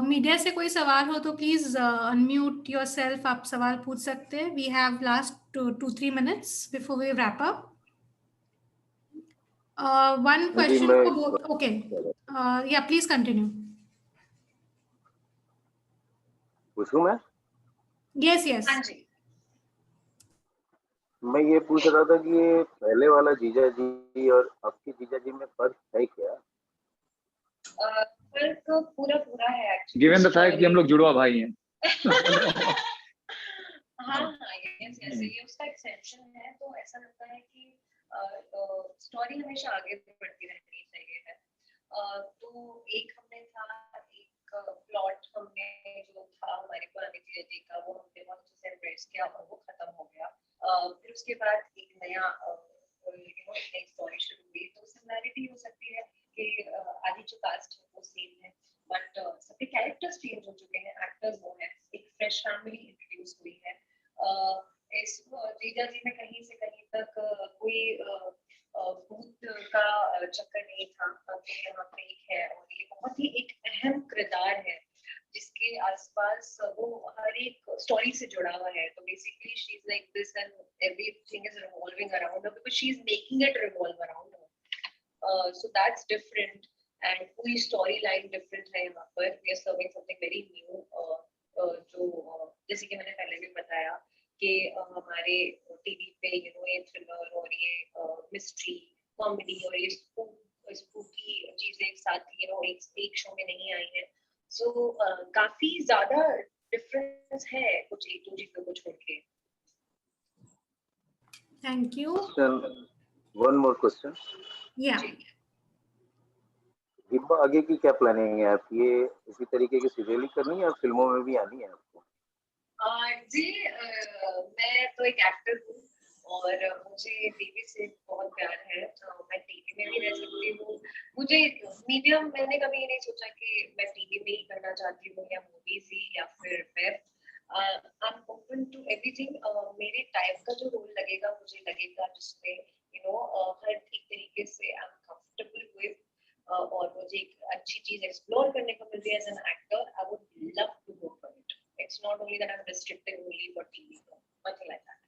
मीडिया से कोई सवाल हो तो प्लीज अनम्यूट योरसेल्फ, आप सवाल पूछ सकते हैं। We have last 2-3 minutes before we wrap up. One question for both. Okay, yeah please continue. पूछूं मैं? Yes yes. हाँ जी। मैं ये पूछ रहा था कि ये पहले वाला जीजा जी और अब की जीजा जी में फर्क है क्या? फर्क पूरा है एक्चुअली। Given the fact कि हम लोग जुड़वा भाई हैं। हाँ, यस, ये उसका एक्सटेंशन है, तो ऐसा लगता है कि स्टोरी हमेशा आगे बढ़ती रहनी चाहिए है। तो एक हमने था, एक प्लॉट हमने जो था हमारी पुरानी जीजा जी का, वो हमने बहुत अच्छे से एम्ब्रेस किया और वो खत्म हो गया। फिर उसके बाद एक नया नई स्टोरी शुरू हुई। तो सिमिलैरिटी हो सकती है कि आधी जो कास्ट है वो सेम है, बट सबके कैरेक्टर्स चेंज हो चुके हैं, एक्टर्स वो हैं, एक फ्रेश फैमिली इंट्रोड्यूस हुई है। इस जीजा जी में कहीं से कहीं तक कोई भूत का चक्कर नहीं था। यहाँ पे एक है और ये बहुत ही एक अहम किरदार है जिसके आसपास वो हर एक स्टोरी से जुड़ा हुआ है। तो basically she is like this and everything is revolving around her, because she is making it revolve around her. So that's different, and पूरी story line different है यहाँ पर। We are serving something very new जो जैसे कि मैंने पहले भी बताया कि हमारे टीवी पे ये थ्रिलर और ये मिस्ट्री कॉमेडी और ये स्पूकी चीजें एक साथ एक शो में नहीं आई है। सो काफी ज्यादा डिफरेंस है कुछ एक दो चीजों को छोड़ के। Thank you. One more question. या हिब्बा आगे की क्या प्लानिंग है आप? ये इसी तरीके की सीरियल ही करनी है और फिल्मों में भी आनी है आपको? जी मैं तो एक एक्टर हूँ और मुझे टीवी से बहुत प्यार है। मैं टीवी में भी रह सकती हूँ। मुझे मीडियम मैंने कभी नहीं सोचा कि मैं टीवी में ही करना चाहती हूँ या मूवीज ही या फिर web. I am open to everything. मेरे टाइप का जो रोल लगेगा मुझे लगेगा जिसमें हर एक तरीके से आई एम कंफर्टेबल विद और मुझे एक अच्छी चीज एक्सप्लोर करने को मिल रही है as an actor. I would love to go for it. It's not only that I'm restricted only for TV, nothing like that.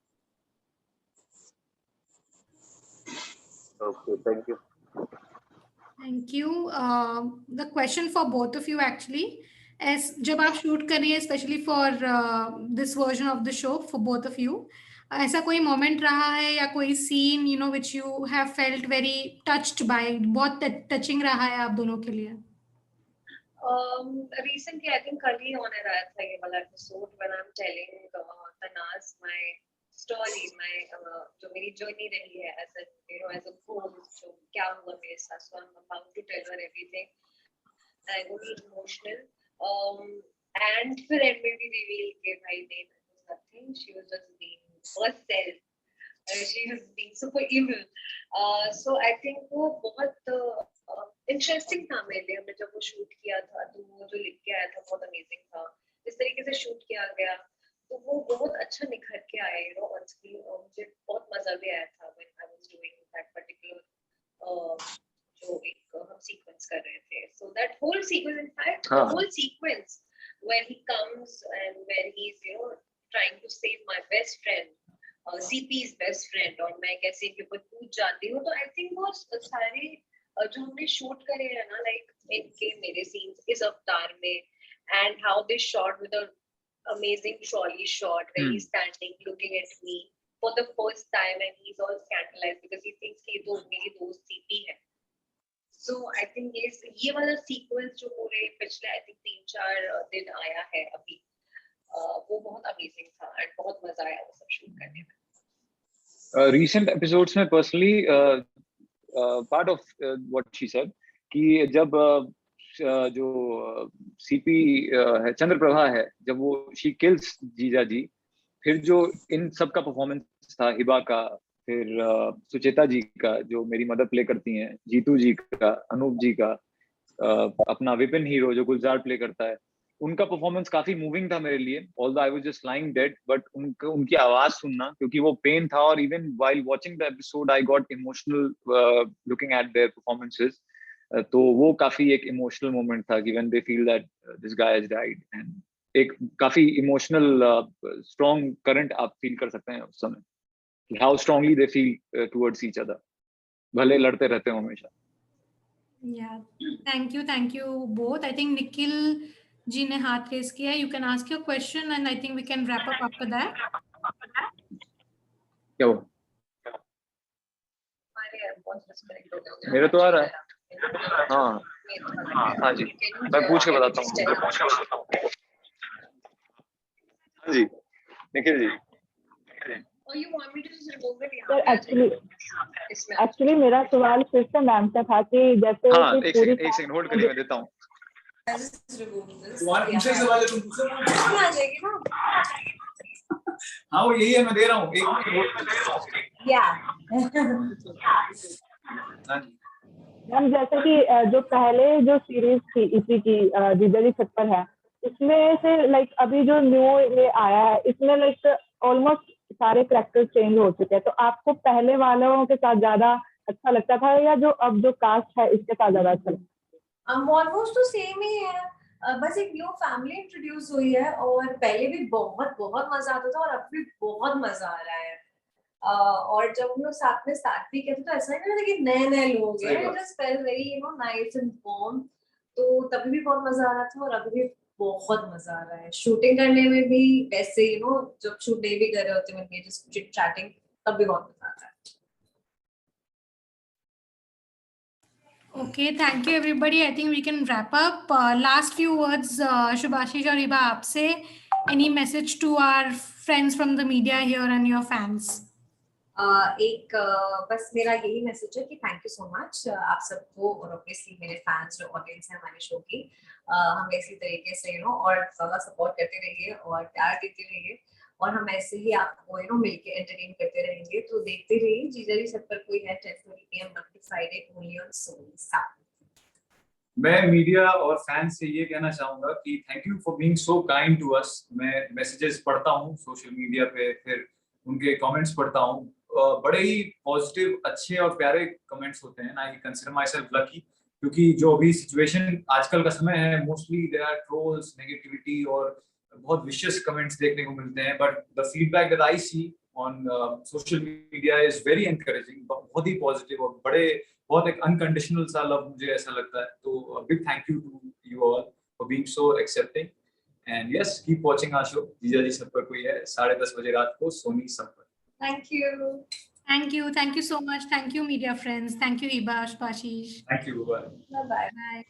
Okay, thank you. Thank you. The question for both of you actually is जब आप shoot कर रही है especially for this version of the show for both of you, ऐसा कोई moment रहा है या कोई scene which you have felt very touched by, बहुत टचिंग रहा है आप दोनों के लिए? Recently, I think कल ही होने रहा था ये वाला episode when I'm telling Tanaz my story, my जो मेरी journey रही है as a as a coach, जो क्या हुआ मेरे साथ, so I'm about to tell her everything. I got emotional. And फिर end में भी reveal कि भाई नहीं, it was nothing. She was just being herself. She was being super evil. So I think वो बहुत इंटरेस्टिंग था मेरे लिए। हमने जब वो शूट किया था तो वो जो लिख के आया था बहुत अमेजिंग था। इस तरीके से शूट किया गया तो वो बहुत अच्छा निखर के आया ऑन स्क्रीन और मुझे बहुत मजा भी आया था when I was doing that particular जो एक हम सीक्वेंस कर रहे थे। So that whole sequence in fact the whole sequence when he comes and when he is trying to save my best friend CP's best friend और मैं कैसे इनके ऊपर कूद जाती हूँ। तो आई थिंक वो सारे जो हमने शूट करे है ना लाइक इनके मेरे सीन्स इस अवतार में and how they shot with a amazing trolley shot where he is standing looking at me for the first time and he is all scandalised because he thinks कि तो मेरी दोस्त सीपी है। सो आई थिंक ये वाला sequence जो पूरे पिछले आई थिंक 3-4 दिन आया है अभी वो बहुत अमेजिंग था एंड बहुत मजा आया वो सब शूट करने में। रीसेंट एपिसोड्स में personally part of what she said कि जब जो सीपी है चंद्रप्रभा है जब वो she kills जीजा जी, फिर जो इन सब का परफॉर्मेंस था हिबा का, फिर सुचेता जी का जो मेरी मदर प्ले करती हैं, जीतू जी का, अनूप जी का, अपना विपिन हीरो जो गुलजार प्ले करता है, उनका परफॉर्मेंस काफी मूविंग था मेरे लिए। Although I was just lying dead but उनकी आवाज सुनना क्योंकि वो पेन था और even while watching the episode I got emotional looking at there performances. तो वो काफी एक इमोशनल मोमेंट था कि when they feel that this guy has died and एक काफी इमोशनल स्ट्रॉन्ग करंट आप फील कर सकते हैं उस समय, how strongly they feel towards each other, भले लड़ते रहते हो हमेशा। Thank you both. I think Nikhil ji ने हाथ रेस किया। You can ask your question and I think we can wrap up after that. क्या हुआ? मेरा तो आ रहा है। हाँ जी, मैं पूछ के बताता हूँ। हाँ जी निखिल जी। एक्चुअली मेरा सवाल फिर से मैम से था कि जैसे हाँ एक सेकंड होल्ड करिए, मैं देता हूँ। हाँ वो यही है, मैं दे रहा हूँ। मैम जैसे कि जो पहले जो सीरीज थी इसी की जीजा जी छप्पर है, इसमें से लाइक अभी जो न्यू ये आया है इसमें लाइक ऑलमोस्ट सारे कैरेक्टर चेंज हो चुके हैं। तो आपको पहले वालों के साथ ज्यादा अच्छा लगता था या जो अब जो कास्ट है इसके साथ ज्यादा अच्छा लगता है? ऑलमोस्ट तो सेम ही है, बस एक न्यू फैमिली इंट्रोड्यूस हुई है और पहले भी बहुत बहुत मजा आता था और अब भी बहुत मजा आ रहा है। और जब हम लोग साथ में स्टार्ट भी किए थे तो ऐसा नहीं लगा कि नए लोग हैं, it just felt very nice and warm. तो तभी भी बहुत मजा आ रहा था और अभी भी बहुत मजा आ रहा है शूटिंग करने में भी, वैसे जब शूट नहीं भी कर रहे होते हैं जस्ट चिट चैटिंग, तब भी बहुत मजा आता है। Okay, thank you everybody. I think we can wrap up. Last few words, Shubhashish or Hiba, आपसे any message to our friends from the media here and your fans? बस मेरा यही मैसेज है कि थैंक यू सो मच आप सबको, और obviously मेरे फैंस जो ऑडियंस है हमारे शो की, हमें इसी तरीके से और ज्यादा सपोर्ट करते रहिए और प्यार देते रहिए, और हम ऐसे ही आपको मिलके एंटरटेन करते रहेंगे। तो देखते रहिए जीजा जी सब पर कोई है 10:30 PM Monday to Friday only on Sony south. मैं मीडिया और फैंस से ये कहना चाहूंगा कि thank you for being so kind to us. मैं मैसेजेस पढ़ता हूँ सोशल मीडिया पे, फिर उनके कमेंट्स पढ़ता हूँ, बड़े ही पॉजिटिव अच्छे और प्यारे कमेंट्स होते हैं। I consider myself lucky, क्योंकि जो अभी सिचुएशन आजकल का समय है, mostly there are trolls, negativity और बहुत विशियस कमेंट्स देखने को मिलते हैं, but the feedback that I see on social media is very encouraging, बहुत ही पॉजिटिव और बहुत एक अनकंडीशनल सा लव मुझे ऐसा लगता है। तो big thank you to you all for being so accepting, and yes keep watching our show Jija ji सब पर कोई है 10:30 बजे रात को सोनी सब पर। Thank you so much. Thank you media friends. Thank you Hiba, Shubhashish. Thank you. Bye. Bye. Bye.